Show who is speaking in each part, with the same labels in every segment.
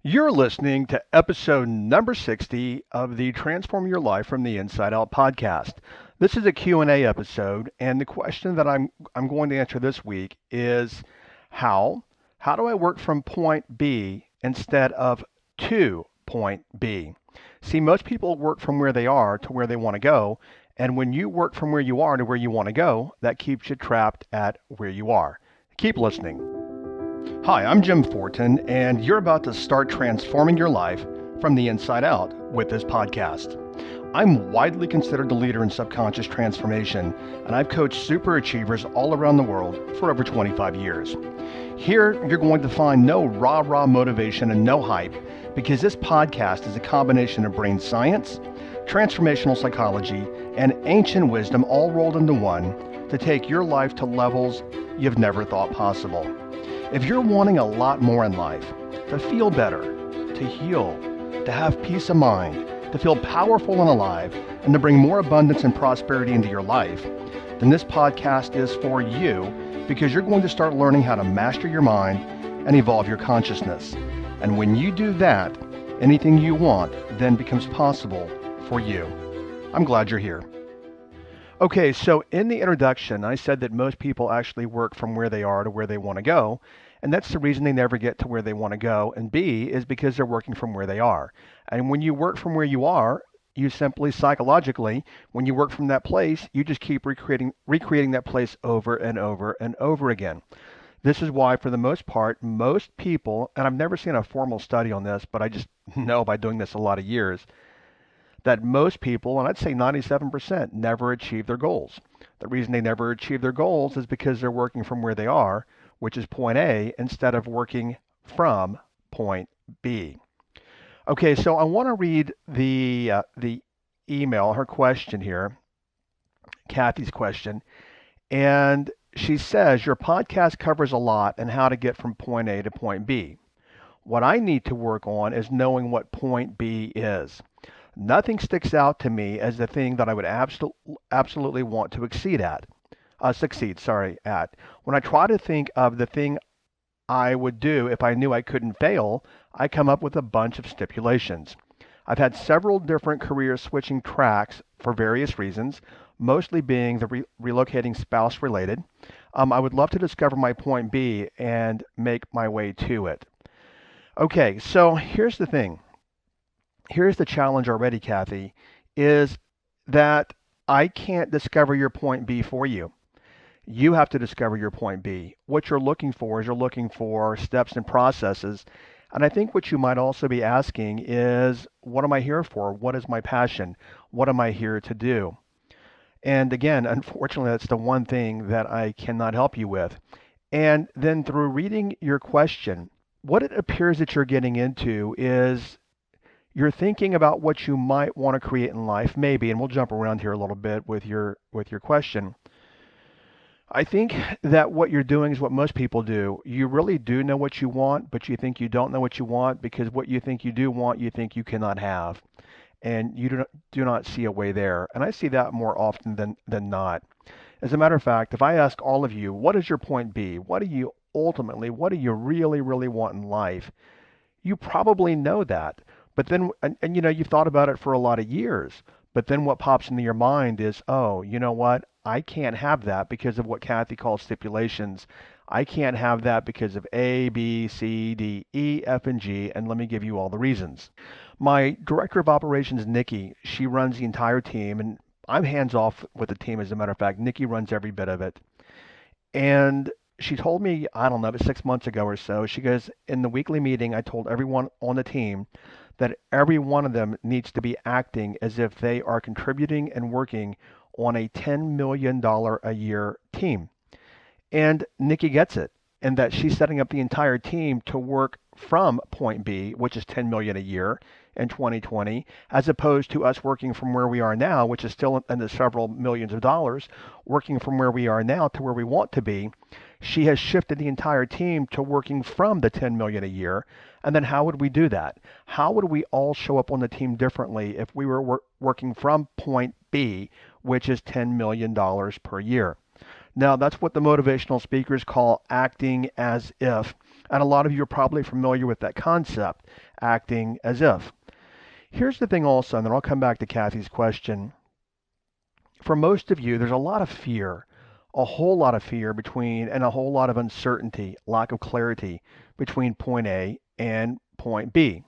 Speaker 1: You're listening to episode number 60 of the Transform Your Life from the Inside Out podcast. This is a Q&A episode, and the question that I'm going to answer this week is how? How do I work from point B instead of to point B? See, most people work from where they are to where they want to go, and when you work from where you are to where you want to go, that keeps you trapped at where you are. Keep listening. Hi, I'm Jim Fortin, and you're about to start transforming your life from the inside out with this podcast. I'm widely considered the leader in subconscious transformation, and I've coached super achievers all around the world for over 25 years. Here, you're going to find no rah-rah motivation and no hype, because this podcast is a combination of brain science, transformational psychology, and ancient wisdom all rolled into one to take your life to levels you've never thought possible. If you're wanting a lot more in life, to feel better, to heal, to have peace of mind, to feel powerful and alive, and to bring more abundance and prosperity into your life, then this podcast is for you because you're going to start learning how to master your mind and evolve your consciousness. And when you do that, anything you want then becomes possible for you. I'm glad you're here. Okay, so in the introduction, I said that most people actually work from where they are to where they want to go, and that's the reason they never get to where they want to go. And B is because they're working from where they are. And when you work from where you are, you simply psychologically, when you work from that place, you just keep recreating that place over and over and over again. This is why, for the most part, most people, and I've never seen a formal study on this, but I just know by doing this a lot of years, that most people, and I'd say 97%, never achieve their goals. The reason they never achieve their goals is because they're working from where they are, which is point A, instead of working from point B. Okay, so I want to read the email, her question here, Kathy's question, and she says, your podcast covers a lot and how to get from point A to point B. What I need to work on is knowing what point B is. Nothing sticks out to me as the thing that I would absolutely want to succeed at. When I try to think of the thing I would do if I knew I couldn't fail, I come up with a bunch of stipulations. I've had several different career switching tracks for various reasons, mostly being the relocating spouse related. I would love to discover my point B and make my way to it. Okay, so here's the thing. Here's the challenge already, Kathy, is that I can't discover your point B for you. You have to discover your point B. What you're looking for is you're looking for steps and processes. And I think what you might also be asking is, what am I here for? What is my passion? What am I here to do? And again, unfortunately, that's the one thing that I cannot help you with. And then through reading your question, what it appears that you're getting into is you're thinking about what you might want to create in life, maybe, and we'll jump around here a little bit with your question. I think that what you're doing is what most people do. You really do know what you want, but you think you don't know what you want because what you think you do want, you think you cannot have. And you do not see a way there. And I see that more often than not. As a matter of fact, if I ask all of you, what is your point B? What do you really, really want in life? You probably know that. But then, and you know, you've thought about it for a lot of years. But then what pops into your mind is, oh, you know what? I can't have that because of what Kathy calls stipulations. I can't have that because of A, B, C, D, E, F, and G, and let me give you all the reasons. My director of operations, Nikki, she runs the entire team, and I'm hands off with the team, as a matter of fact. Nikki runs every bit of it. And she told me, I don't know, 6 months ago or so, she goes, in the weekly meeting, I told everyone on the team that every one of them needs to be acting as if they are contributing and working on a $10 million a year team. And Nikki gets it, and that she's setting up the entire team to work from point B, which is 10 million a year in 2020, as opposed to us working from where we are now, which is still in the several millions of dollars, working from where we are now to where we want to be. She has shifted the entire team to working from the 10 million a year. And then how would we do that? How would we all show up on the team differently if we were working from point B, which is $10 million per year? Now, that's what the motivational speakers call acting as if. And a lot of you are probably familiar with that concept, acting as if. Here's the thing also, and then I'll come back to Kathy's question. For most of you, there's a lot of fear, a whole lot of fear and a whole lot of uncertainty, lack of clarity between point A and point B.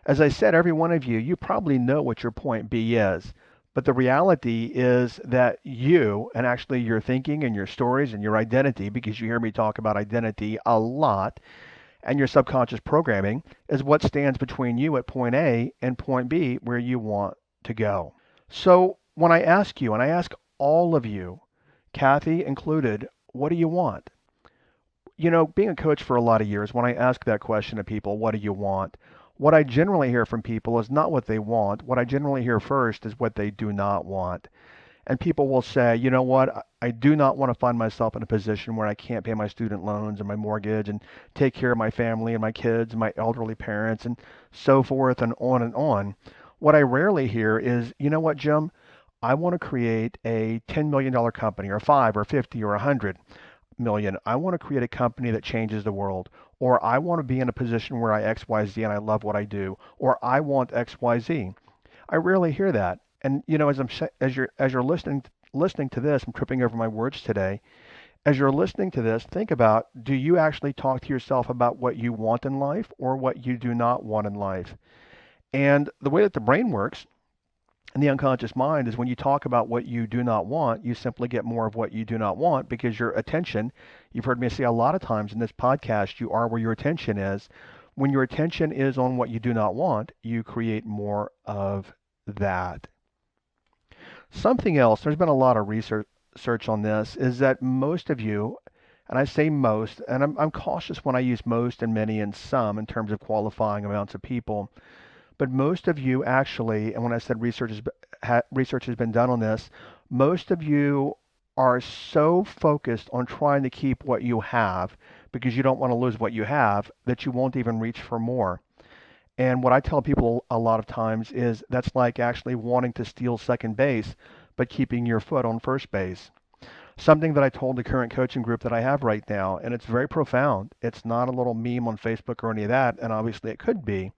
Speaker 1: As I said, every one of you, you probably know what your point B is. But the reality is that you, and actually your thinking and your stories and your identity, because you hear me talk about identity a lot, and your subconscious programming, is what stands between you at point A and point B where you want to go. So when I ask you, and I ask all of you, Kathy included, what do you want? You know, being a coach for a lot of years, when I ask that question to people, what do you want? What I generally hear from people is not what they want. What I generally hear first is what they do not want. And people will say, you know what, I do not want to find myself in a position where I can't pay my student loans and my mortgage and take care of my family and my kids and my elderly parents and so forth and on and on. What I rarely hear is, you know what, Jim, I want to create a $10 million company or 5 or 50 or 100 million. I want to create a company that changes the world. Or I want to be in a position where I XYZ and I love what I do. Or I want XYZ. I rarely hear that. And you know, as you're listening to this, I'm tripping over my words today. As you're listening to this, think about, do you actually talk to yourself about what you want in life or what you do not want in life? And the way that the brain works and the unconscious mind is when you talk about what you do not want, you simply get more of what you do not want because your attention, you've heard me say a lot of times in this podcast, you are where your attention is. When your attention is on what you do not want, you create more of that. Something else, there's been a lot of research on this, is that most of you, and I say most, and I'm cautious when I use most and many and some in terms of qualifying amounts of people, but most of you actually, and when I said research has been done on this, most of you are so focused on trying to keep what you have because you don't want to lose what you have that you won't even reach for more. And what I tell people a lot of times is that's like actually wanting to steal second base, but keeping your foot on first base. Something that I told the current coaching group that I have right now, and it's very profound. It's not a little meme on Facebook or any of that, and obviously it could be,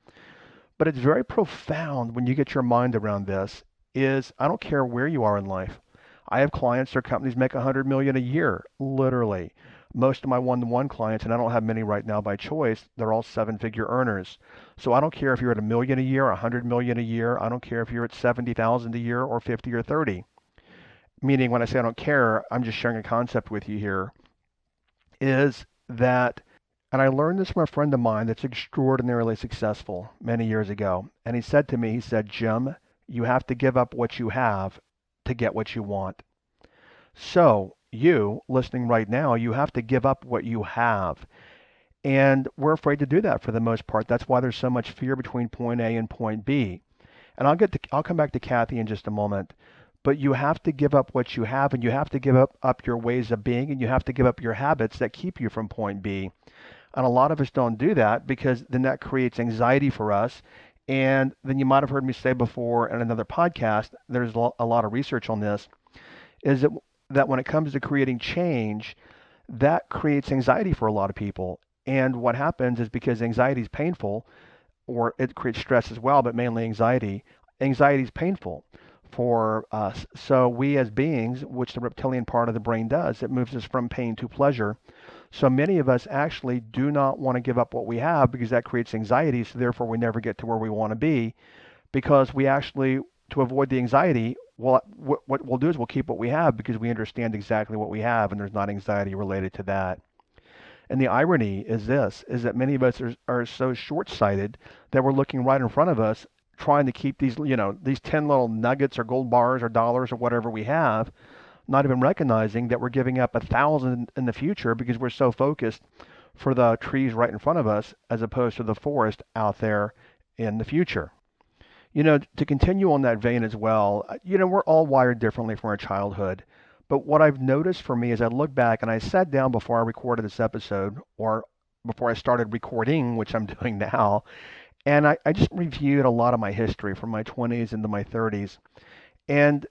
Speaker 1: but it's very profound when you get your mind around this, is I don't care where you are in life. I have clients, their companies make 100 million a year, literally. Most of my one-to-one clients, and I don't have many right now by choice, they're all seven-figure earners. So I don't care if you're at a million a year, 100 million a year. I don't care if you're at 70,000 a year or 50 or 30. Meaning when I say I don't care, I'm just sharing a concept with you here, is that, and I learned this from a friend of mine that's extraordinarily successful many years ago. And he said to me, he said, Jim, you have to give up what you have to get what you want. So you listening right now, you have to give up what you have. And we're afraid to do that for the most part. That's why there's so much fear between point A and point B. And I'll come back to Kathy in just a moment. But you have to give up what you have, and you have to give up your ways of being, and you have to give up your habits that keep you from point B. And a lot of us don't do that because then that creates anxiety for us. And then you might have heard me say before in another podcast, there's a lot of research on this, is that when it comes to creating change, that creates anxiety for a lot of people. And what happens is because anxiety is painful, or it creates stress as well, but mainly anxiety. Anxiety is painful for us. So we as beings, which the reptilian part of the brain does, it moves us from pain to pleasure. So many of us actually do not want to give up what we have because that creates anxiety. So therefore we never get to where we want to be because we actually, to avoid the anxiety, what we'll do is we'll keep what we have because we understand exactly what we have and there's not anxiety related to that. And the irony is this, is that many of us are so short-sighted that we're looking right in front of us trying to keep these, these 10 little nuggets or gold bars or dollars or whatever we have, not even recognizing that we're giving up 1,000 in the future because we're so focused for the trees right in front of us as opposed to the forest out there in the future. To continue on that vein as well, we're all wired differently from our childhood. But what I've noticed for me is I look back and I sat down before I recorded this episode or before I started recording, which I'm doing now, and I just reviewed a lot of my history from my 20s into my 30s. And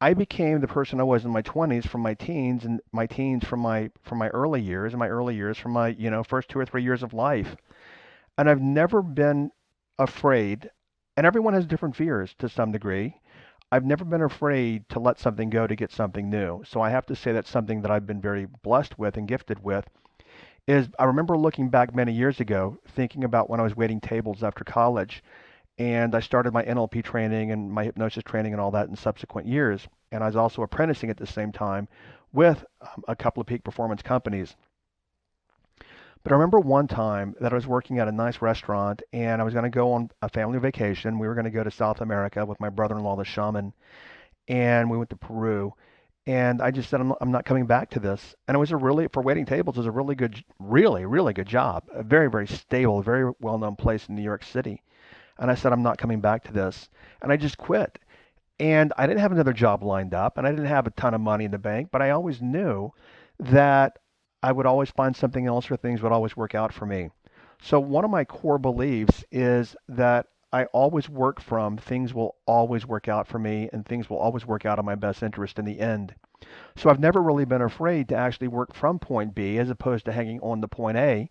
Speaker 1: I became the person I was in my 20s from my teens, and my teens from my early years, and my early years from my, first 2 or 3 years of life. And I've never been afraid, and everyone has different fears to some degree. I've never been afraid to let something go to get something new. So I have to say that's something that I've been very blessed with and gifted with. Is I remember looking back many years ago, thinking about when I was waiting tables after college, and I started my NLP training and my hypnosis training and all that in subsequent years. And I was also apprenticing at the same time with a couple of peak performance companies. But I remember one time that I was working at a nice restaurant and I was going to go on a family vacation. We were going to go to South America with my brother-in-law, the shaman, and we went to Peru. And I just said, I'm not coming back to this. And it was for waiting tables, it was a really good, really, really good job. A very, very stable, very well-known place in New York City. And I said, I'm not coming back to this. And I just quit. And I didn't have another job lined up, and I didn't have a ton of money in the bank, but I always knew that I would always find something else or things would always work out for me. So one of my core beliefs is that I always work from things will always work out for me and things will always work out in my best interest in the end. So I've never really been afraid to actually work from point B as opposed to hanging on to point A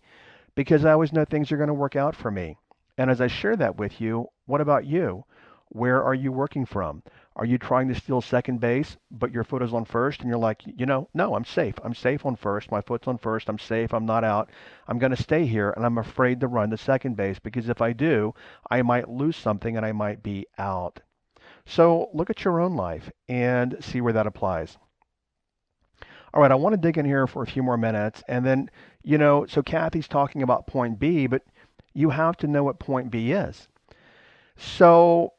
Speaker 1: because I always know things are going to work out for me. And as I share that with you, what about you? Where are you working from? Are you trying to steal second base, but your foot is on first, and you're like, no, I'm safe. I'm safe on first. My foot's on first. I'm safe. I'm not out. I'm going to stay here, and I'm afraid to run to second base because if I do, I might lose something and I might be out. So look at your own life and see where that applies. All right, I want to dig in here for a few more minutes, and then, so Kathy's talking about point B, but you have to know what point B is. So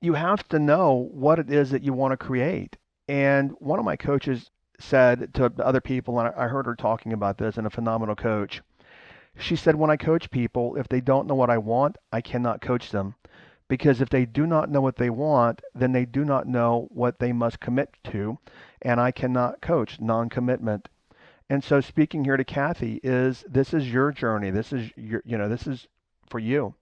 Speaker 1: you have to know what it is that you want to create. And one of my coaches said to other people, and I heard her talking about this, and a phenomenal coach. She said, when I coach people, if they don't know what I want, I cannot coach them. Because if they do not know what they want, then they do not know what they must commit to, and I cannot coach non-commitment. And so speaking here to Kathy this is your journey. This is this is for you.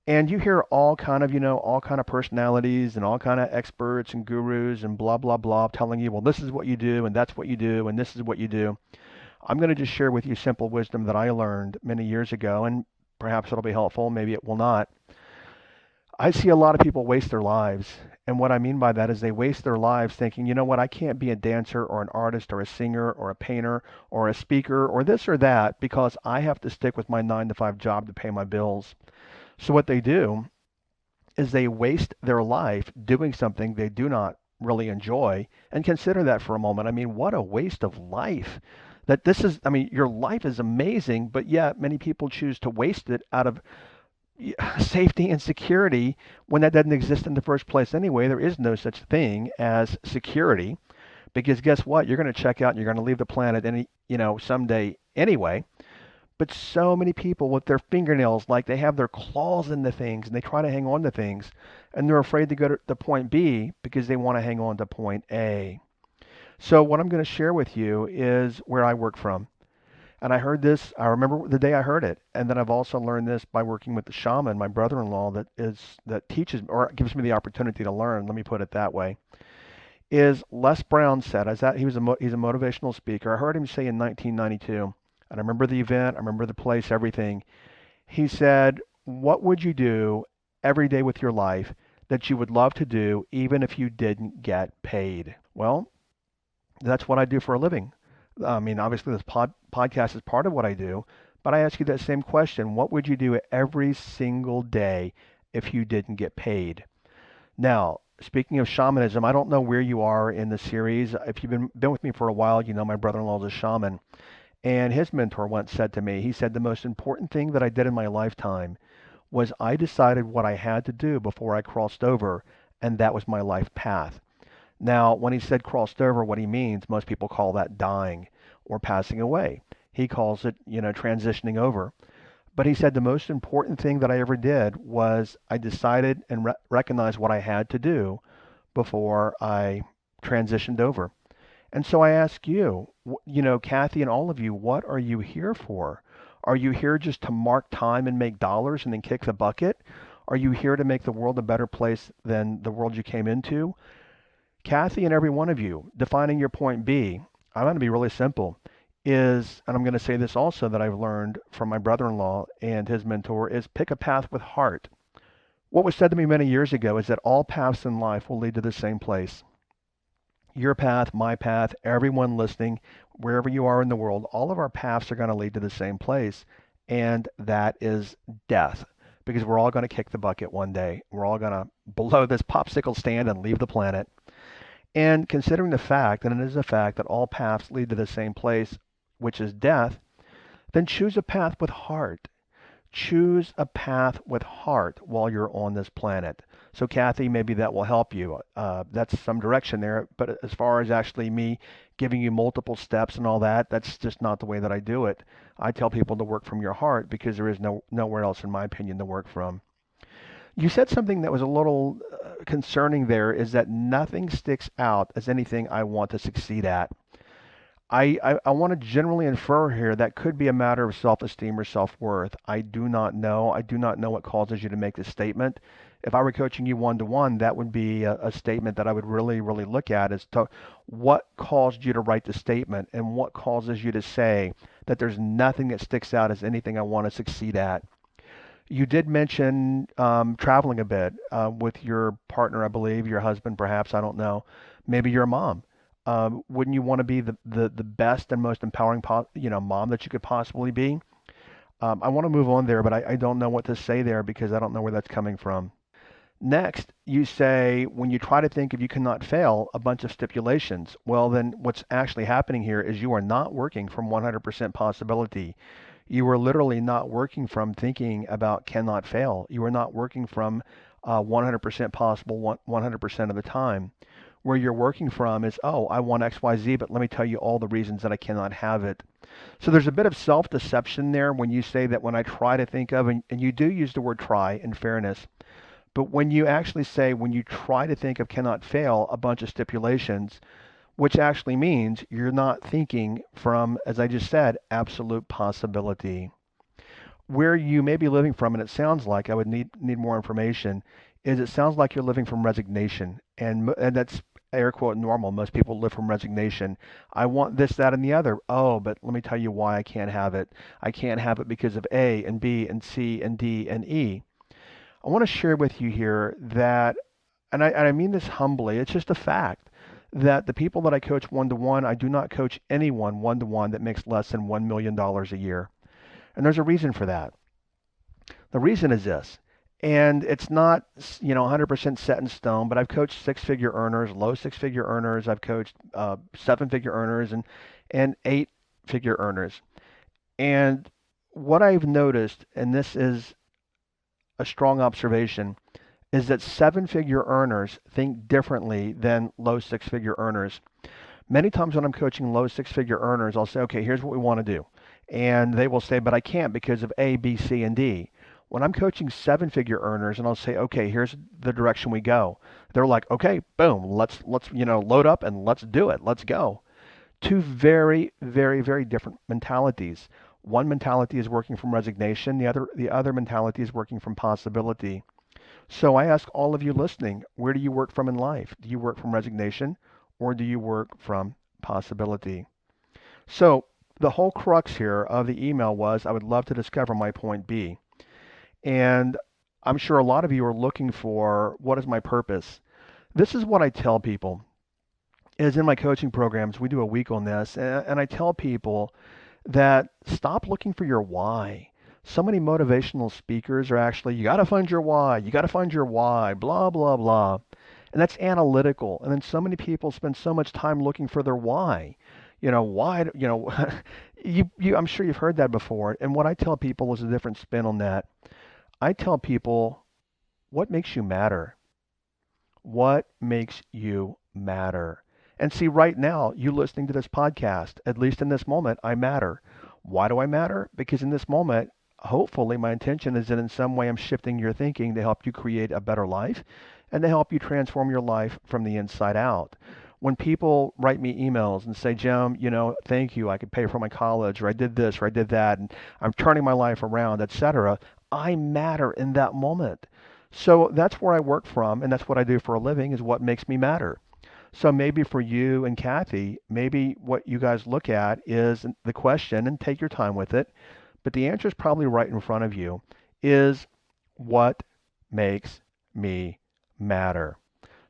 Speaker 1: And you hear all kind of, all kind of personalities and all kind of experts and gurus and blah, blah, blah telling you, well, this is what you do and that's what you do and this is what you do. I'm going to just share with you simple wisdom that I learned many years ago, and perhaps it'll be helpful. Maybe it will not. I see a lot of people waste their lives. And what I mean by that is they waste their lives thinking, you know what, I can't be a dancer or an artist or a singer or a painter or a speaker or this or that because I have to stick with my 9 to 5 job to pay my bills. So what they do is they waste their life doing something they do not really enjoy. And consider that for a moment. I mean, what a waste of life. Your life is amazing, but yet many people choose to waste it out of safety and security when that doesn't exist in the first place anyway. There is no such thing as security because guess what? You're going to check out and you're going to leave the planet someday anyway. But so many people with their fingernails, like they have their claws into things and they try to hang on to things and they're afraid to go to the point B because they want to hang on to point A. So what I'm going to share with you is where I work from. And I heard this, I remember the day I heard it. And then I've also learned this by working with the shaman, my brother-in-law, that teaches or gives me the opportunity to learn, let me put it that way, is Les Brown said, he's a motivational speaker. I heard him say in 1992, and I remember the event, I remember the place, everything. He said, what would you do every day with your life that you would love to do even if you didn't get paid? Well, that's what I do for a living. I mean, obviously this podcast is part of what I do, but I ask you that same question. What would you do every single day if you didn't get paid? Now, speaking of shamanism, I don't know where you are in the series. If you've been with me for a while, you know my brother-in-law is a shaman. And his mentor once said to me, he said, the most important thing that I did in my lifetime was I decided what I had to do before I crossed over, and that was my life path. Now, when he said crossed over, what he means, most people call that dying or passing away. He calls it, transitioning over. But he said the most important thing that I ever did was I decided and recognized what I had to do before I transitioned over. And so I ask you, Kathy and all of you, what are you here for? Are you here just to mark time and make dollars and then kick the bucket? Are you here to make the world a better place than the world you came into? Kathy and every one of you, defining your point B, I'm going to be really simple, is, and I'm going to say this also that I've learned from my brother-in-law and his mentor, is pick a path with heart. What was said to me many years ago is that all paths in life will lead to the same place. Your path, my path, everyone listening, wherever you are in the world, all of our paths are going to lead to the same place, and that is death. Because we're all going to kick the bucket one day. We're all going to blow this popsicle stand and leave the planet. And considering the fact, and it is a fact, that all paths lead to the same place, which is death, then choose a path with heart. Choose a path with heart while you're on this planet. So Kathy, maybe that will help you. That's some direction there. But as far as actually me giving you multiple steps and all that, that's just not the way that I do it. I tell people to work from your heart because there is nowhere else, in my opinion, to work from. You said something that was a little concerning there, is that nothing sticks out as anything I want to succeed at. I want to generally infer here that could be a matter of self-esteem or self-worth. I do not know. I do not know what causes you to make this statement. If I were coaching you one-to-one, that would be a statement that I would really, really look at, as to what caused you to write the statement and what causes you to say that there's nothing that sticks out as anything I want to succeed at. You did mention traveling a bit with your partner, I believe, your husband, perhaps, I don't know. Maybe your mom. Wouldn't you want to be the best and most empowering mom that you could possibly be? I want to move on there, but I don't know what to say there because I don't know where that's coming from. Next, you say when you try to think if you cannot fail, a bunch of stipulations. Well, then what's actually happening here is you are not working from 100% possibility. You are literally not working from thinking about cannot fail. You are not working from 100% possible 100% of the time. Where you're working from is, oh, I want XYZ, but let me tell you all the reasons that I cannot have it. So there's a bit of self-deception there when you say that when I try to think of, and you do use the word try in fairness, but when you actually say when you try to think of cannot fail, a bunch of stipulations, which actually means you're not thinking from, as I just said, absolute possibility. Where you may be living from, and it sounds like I would need more information, is it sounds like you're living from resignation, and that's air quote normal. Most people live from resignation. I want this, that, and the other. Oh, but let me tell you why I can't have it. I can't have it because of A and B and C and D and E. I want to share with you here that, and I mean this humbly, it's just a fact, that the people that I coach one-to-one, I do not coach anyone one-to-one that makes less than $1 million a year. And there's a reason for that. The reason is this, and it's not 100% set in stone, but I've coached six-figure earners, low six-figure earners. I've coached seven-figure earners and eight-figure earners. And what I've noticed, and this is a strong observation, is that seven-figure earners think differently than low six-figure earners. Many times when I'm coaching low six-figure earners, I'll say, okay, here's what we want to do. And they will say, but I can't because of A, B, C, and D. When I'm coaching seven-figure earners and I'll say, okay, here's the direction we go. They're like, okay, boom, let's load up and let's do it. Let's go. Two very, very, very different mentalities. One mentality is working from resignation. The other mentality is working from possibility. So I ask all of you listening, where do you work from in life? Do you work from resignation or do you work from possibility? So the whole crux here of the email was, I would love to discover my point B. And I'm sure a lot of you are looking for, what is my purpose? This is what I tell people, is in my coaching programs, we do a week on this, and I tell people that stop looking for your why. So many motivational speakers are actually, you got to find your why, you got to find your why, blah, blah, blah. And that's analytical. And then so many people spend so much time looking for their why. Why, I'm sure you've heard that before. And what I tell people is a different spin on that. I tell people, what makes you matter? What makes you matter? And see, right now, you listening to this podcast, at least in this moment, I matter. Why do I matter? Because in this moment, hopefully my intention is that in some way I'm shifting your thinking to help you create a better life and to help you transform your life from the inside out. When people write me emails and say, Jim, thank you, I could pay for my college, or I did this, or I did that, and I'm turning my life around, etc., I matter in that moment. So that's where I work from, and that's what I do for a living, is what makes me matter. So maybe for you and Kathy, maybe what you guys look at is the question, and take your time with it, but the answer is probably right in front of you, is what makes me matter?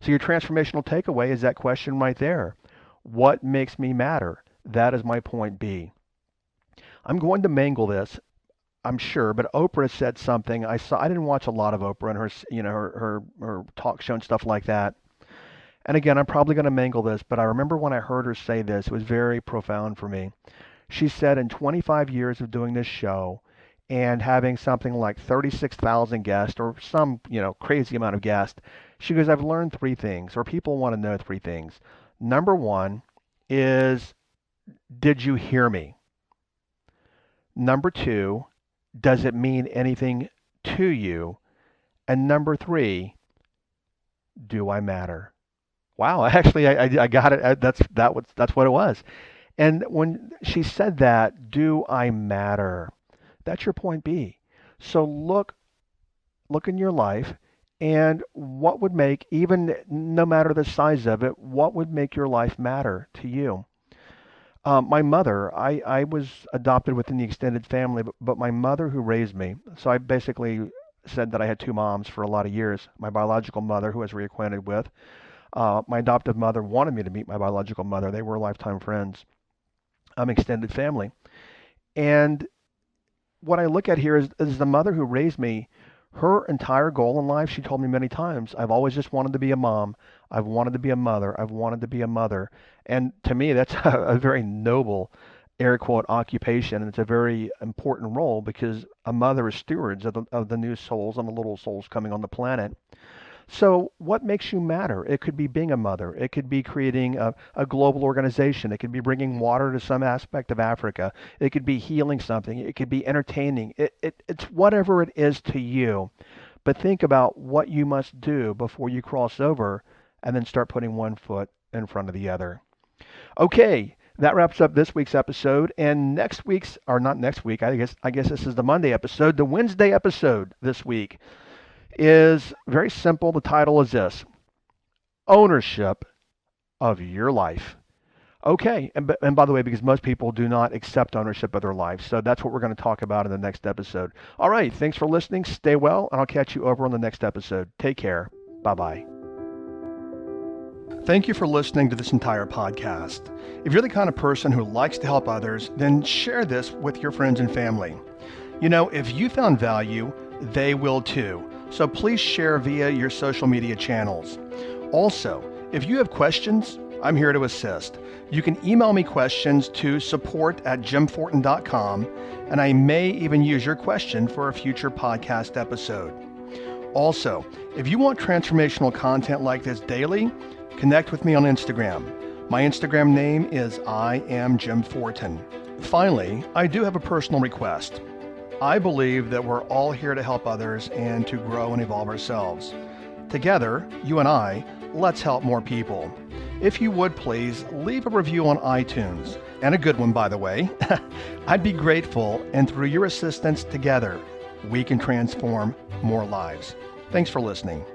Speaker 1: So your transformational takeaway is that question right there. What makes me matter? That is my point B. I'm going to mangle this, I'm sure, but Oprah said something. I didn't watch a lot of Oprah and her, her talk show and stuff like that. And again, I'm probably going to mangle this, but I remember when I heard her say this, it was very profound for me. She said in 25 years of doing this show and having something like 36,000 guests or some, crazy amount of guests, she goes, I've learned three things, or people want to know three things. Number one is, did you hear me? Number two, does it mean anything to you? And number three, do I matter? Wow, actually, I got it. That's what it was. And when she said that, do I matter? That's your point B. So look in your life, and what would make, even no matter the size of it, what would make your life matter to you? My mother, I was adopted within the extended family, but my mother who raised me, so I basically said that I had two moms for a lot of years. My biological mother, who I was reacquainted with. My adoptive mother wanted me to meet my biological mother. They were lifetime friends. Extended family. And what I look at here is the mother who raised me, her entire goal in life, she told me many times, I've always just wanted to be a mom. I've wanted to be a mother. I've wanted to be a mother. And to me, that's a very noble, air quote, occupation. And it's a very important role because a mother is stewards of the new souls and the little souls coming on the planet. So what makes you matter? It could be being a mother. It could be creating a global organization. It could be bringing water to some aspect of Africa. It could be healing something. It could be entertaining. It's whatever it is to you. But think about what you must do before you cross over and then start putting one foot in front of the other. Okay, that wraps up this week's episode. And next week's, or not next week, I guess this is the Monday episode. The Wednesday episode this week is very simple. The title is this: Ownership of Your Life. Okay, and by the way, because most people do not accept ownership of their life, so that's what we're going to talk about in the next episode. All right, thanks for listening. Stay well, and I'll catch you over on the next episode. Take care. Bye-bye. Thank you for listening to this entire podcast. If you're the kind of person who likes to help others, then share this with your friends and family. If you found value, they will too. So please share via your social media channels. Also, if you have questions, I'm here to assist. You can email me questions to support@jimfortin.com, and I may even use your question for a future podcast episode. Also, if you want transformational content like this daily, connect with me on Instagram. My Instagram name is I am Jim Fortin. Finally, I do have a personal request. I believe that we're all here to help others and to grow and evolve ourselves. Together, you and I, let's help more people. If you would please leave a review on iTunes, and a good one, by the way. I'd be grateful, and through your assistance together, we can transform more lives. Thanks for listening.